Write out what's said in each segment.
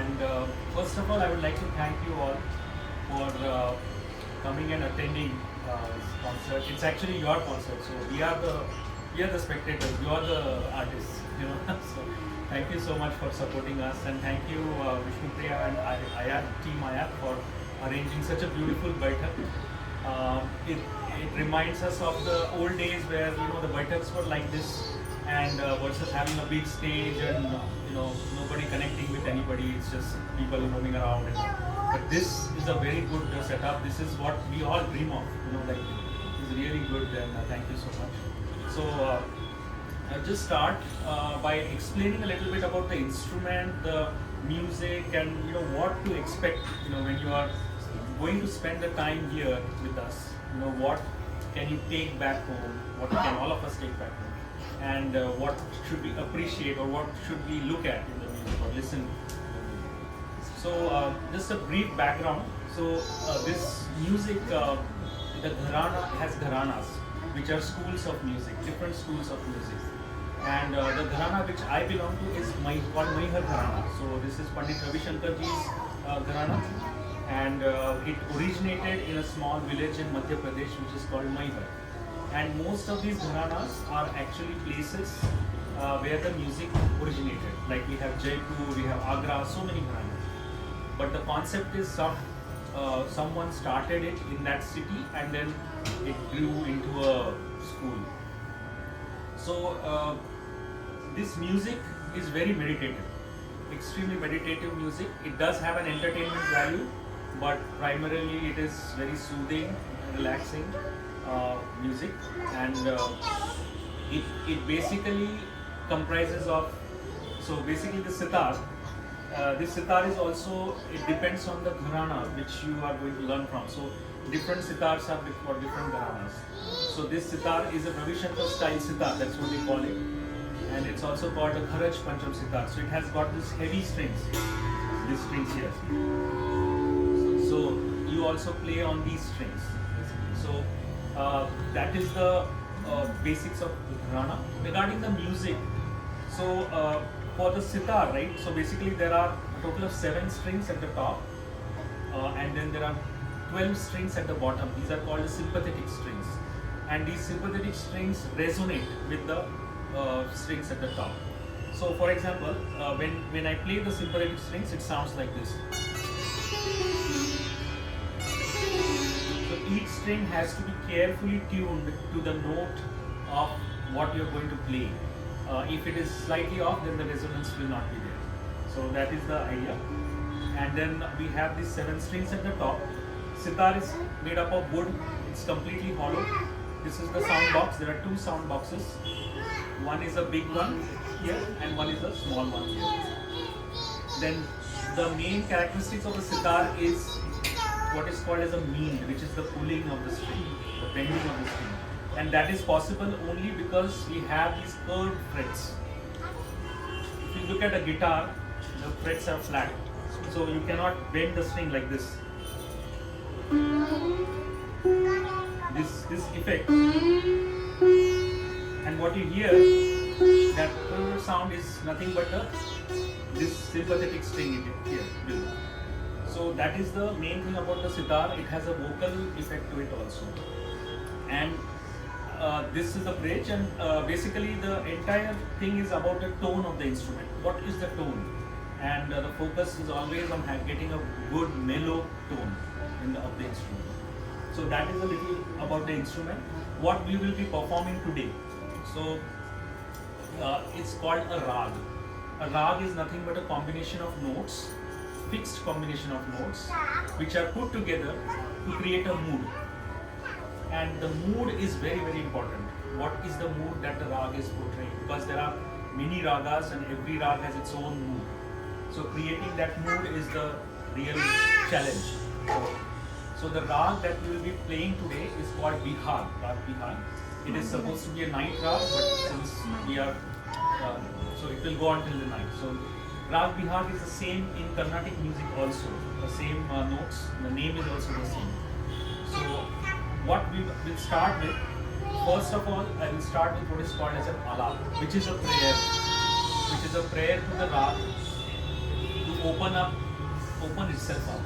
And first of all, I would like to thank you all for coming and attending this concert. It's actually your concert, so we are the spectators. You are the artists, you know. So thank you so much for supporting us, and thank you Vishnupriya and Ayat team Ayat for arranging such a beautiful Baithak. It reminds us of the old days where the Baithaks were like this, and versus having a big stage and nobody connecting with anybody. It's just people roaming around. But this is a very good setup. This is what we all dream of. Like it's really good, and thank you so much. So I'll just start by explaining a little bit about the instrument, the music, and what to expect. When you are going to spend the time here with us. What can you take back home? What can all of us take back home? And what should we appreciate, or what should we look at in the music or listen? So just a brief background. So this music, the gharana has gharanas, which are schools of music, different schools of music. And the gharana which I belong to is called Maihar Gharana. So this is Pandit Ravi Shankar ji's gharana, and it originated in a small village in Madhya Pradesh which is called Maihar. And most of these gharanas are actually places where the music originated. Like we have Jaipur, we have Agra, so many gharanas. But the concept is someone started it in that city, and then it grew into a school. So this music is very meditative, extremely meditative music. It does have an entertainment value, but primarily it is very soothing, relaxing music, and it basically comprises of, so basically the sitar. This sitar is also, it depends on the gharana which you are going to learn from. So different sitars are for different gharanas. So this sitar is a Ravi Shankar style sitar, that's what they call it. And it's also called a Kharaj Pancham sitar. So it has got this heavy strings, these strings here. So you also play on these strings. So that is the basics of gharana. Regarding the music, so for the sitar, right? So basically there are a total of 7 strings at the top, and then there are 12 strings at the bottom. These are called the sympathetic strings, and these sympathetic strings resonate with the strings at the top. So for example, when I play the sympathetic strings, it sounds like this. So each string has to be carefully tuned to the note of what you're going to play. If it is slightly off, then the resonance will not be there. So that is the idea. And then we have these 7 strings at the top. Sitar is made up of wood. It's completely hollow. This is the sound box. There are 2 sound boxes. One is a big one here, and one is a small one here. Then the main characteristics of the sitar is what is called as a meend, which is the pulling of the string, the bending of the string. And that is possible only because we have these curved frets. If you look at a guitar, the frets are flat, so you cannot bend the string like this. This effect, and what you hear, that curved sound is nothing but this sympathetic string here below. So that is the main thing about the sitar. It has a vocal effect to it also, and this is the bridge, and basically the entire thing is about the tone of the instrument. What is the tone? And the focus is always on getting a good mellow tone of the instrument. So that is a little about the instrument. What we will be performing today. So it's called a rag. A rag is nothing but a combination of notes, fixed combination of notes, which are put together to create a mood. And the mood is very, very important. What is the mood that the rag is portraying? Because there are many ragas and every rag has its own mood. So creating that mood is the real challenge. So the rag that we will be playing today is called Bihar, Rag Bihar. It is supposed to be a night rag, but since we are, so it will go on till the night. So Rag Bihar is the same in Carnatic music also, the same notes, the name is also the same. So what we will start with, first of all, I will start with what is called as an alap, which is a prayer to the rag, to open itself up.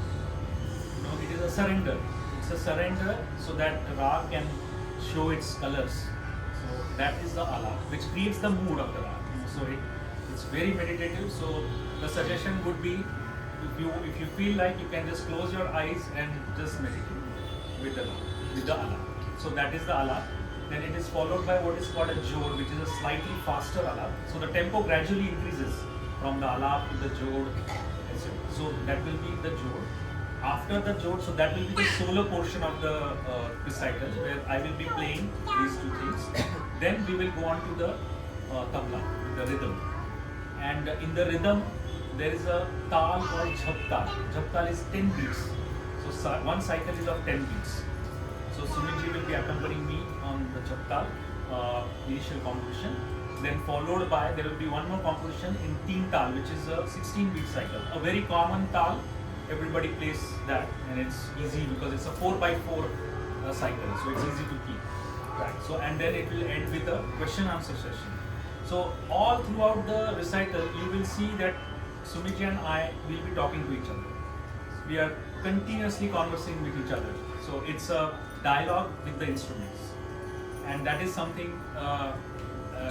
It is a surrender. It's a surrender so that rag can show its colors. So that is the alap, which creates the mood of the rag. So it's very meditative. So the suggestion would be, if you feel like, you can just close your eyes and just meditate with the alap. So that is the alap. Then it is followed by what is called a jod, which is a slightly faster alap. So the tempo gradually increases from the alap to the jod, etc. So that will be the jod. After the jod, so that will be the solo portion of the recital, where I will be playing these two things. Then we will go on to the tabla, the rhythm. And in the rhythm, there is a tal called jhap tal is 10 beats. So one cycle is of 10 beats. So Sumit will be accompanying me on the jhap tal, initial composition. Then followed by, there will be one more composition in teen tal, which is a 16 beat cycle. A very common tal, everybody plays that, and it's easy because it's a 4x4 cycle, so it's easy to keep track. So, and then it will end with a question answer session. So all throughout the recital, you will see that Sumit and I will be talking to each other. We are continuously conversing with each other. So it's a dialogue with the instruments, and that is something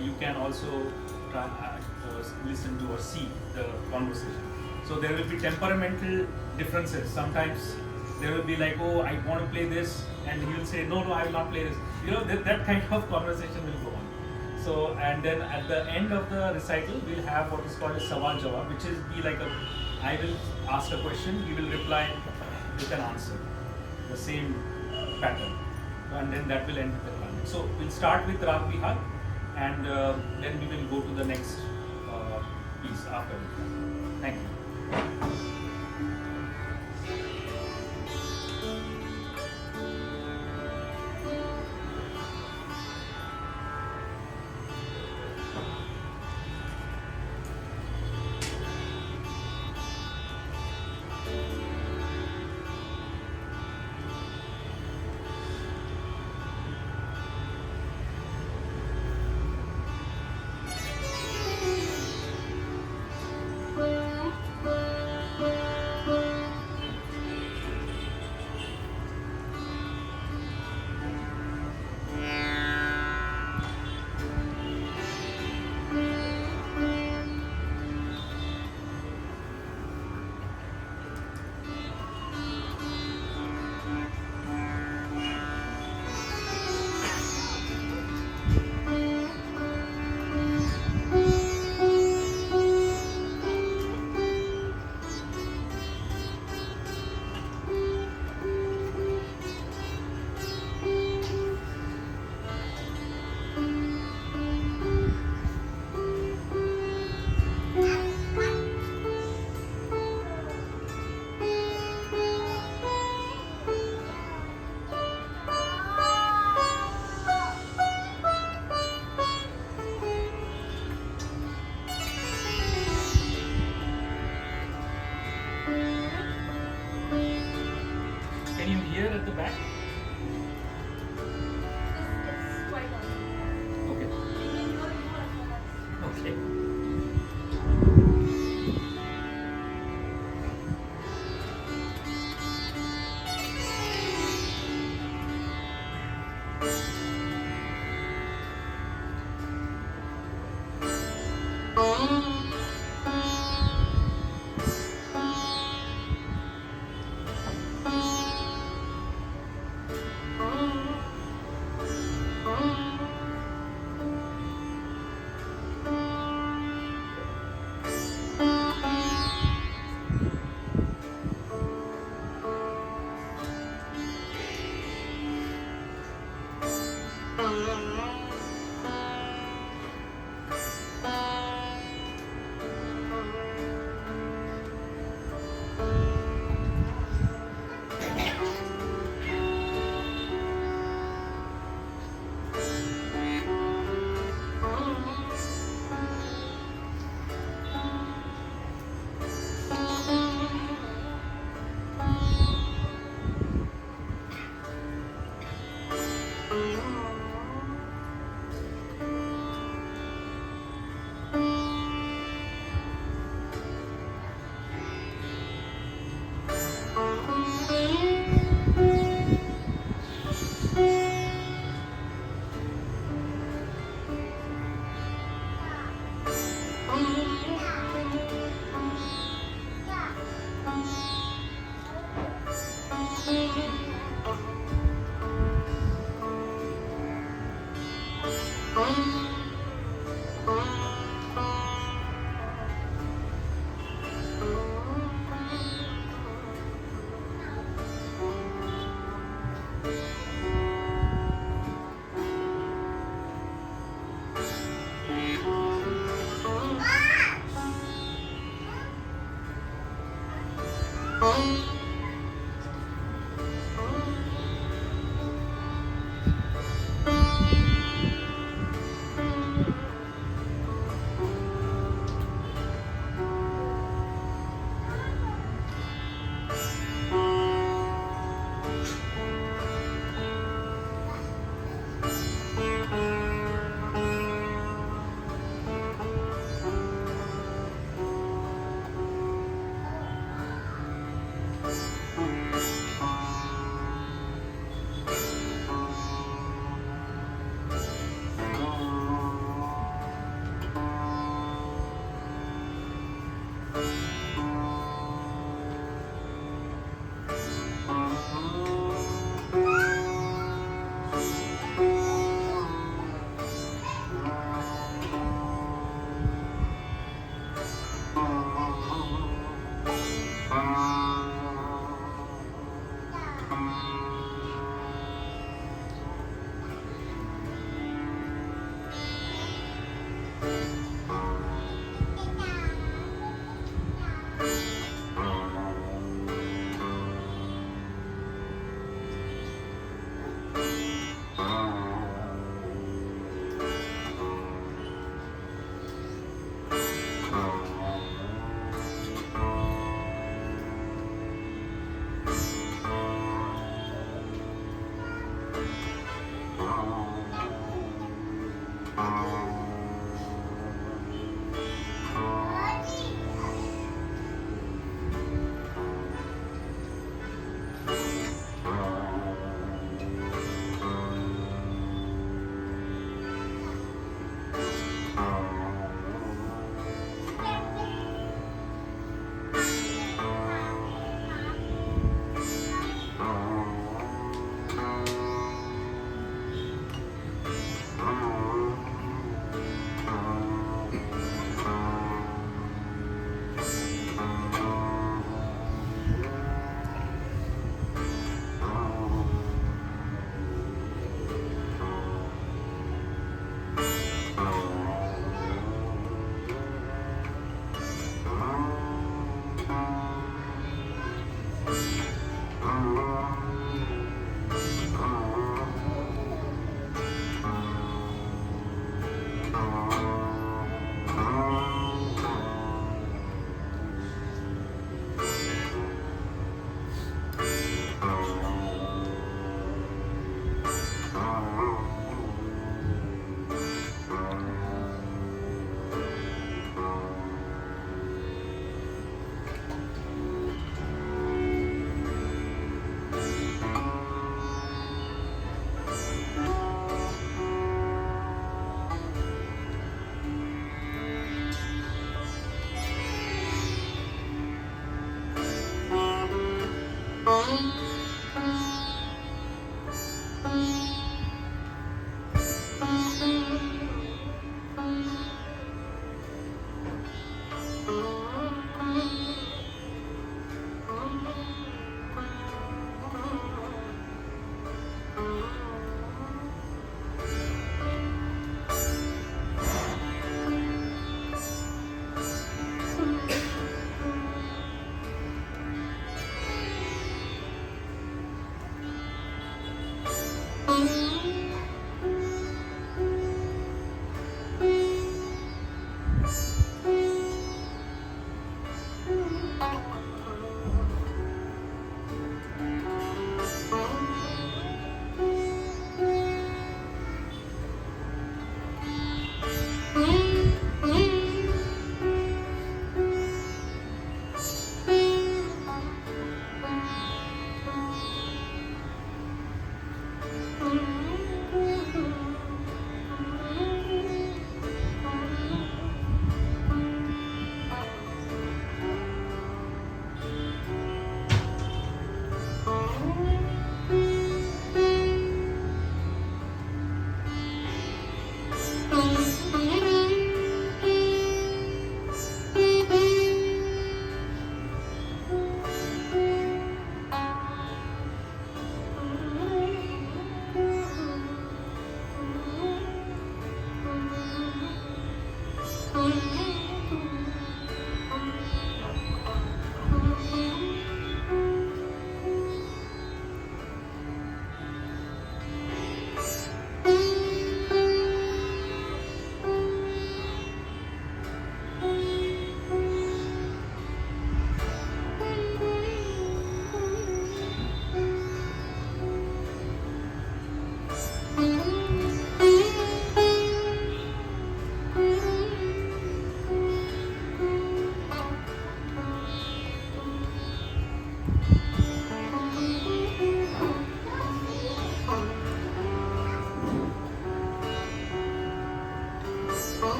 you can also try, listen to or see the conversation. So there will be temperamental differences. Sometimes there will be like, oh, I want to play this, and he will say, no, I will not play this. That kind of conversation will go on. So, and then at the end of the recital, we'll have what is called a sawal jawab, which is I will ask a question, he will reply with an answer, the same pattern, and then that will end with the climax. So we'll start with Rag Bihar, and then we will go to the next piece after. Thank you. Can you hear at the back? It's quite loud. Okay. Okay.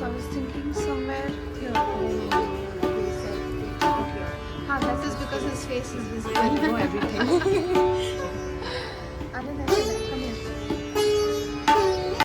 So I was thinking somewhere here. Okay. That is because his face is visible. You know everything.